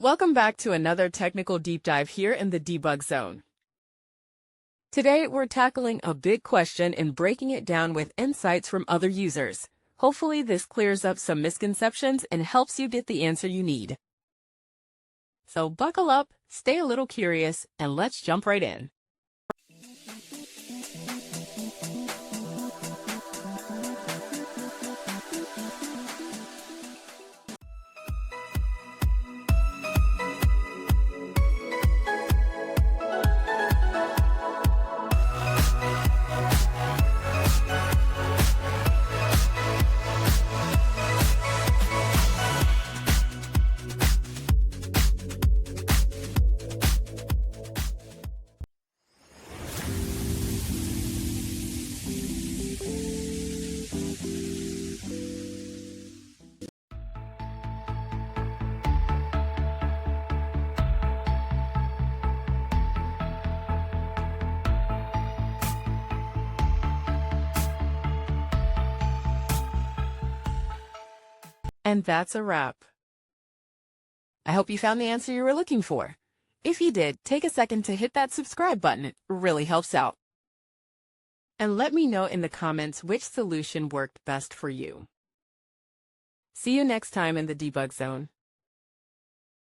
Welcome back to another technical deep dive here in the debug zone. Today, we're tackling a big question and breaking it down with insights from other users. Hopefully, this clears up some misconceptions and helps you get the answer you need. So buckle up, stay a little curious, and let's jump right in. And that's a wrap. I hope you found the answer you were looking for. If you did, take a second to hit that subscribe button. It really helps out. And let me know in the comments which solution worked best for you. See you next time in the debug zone.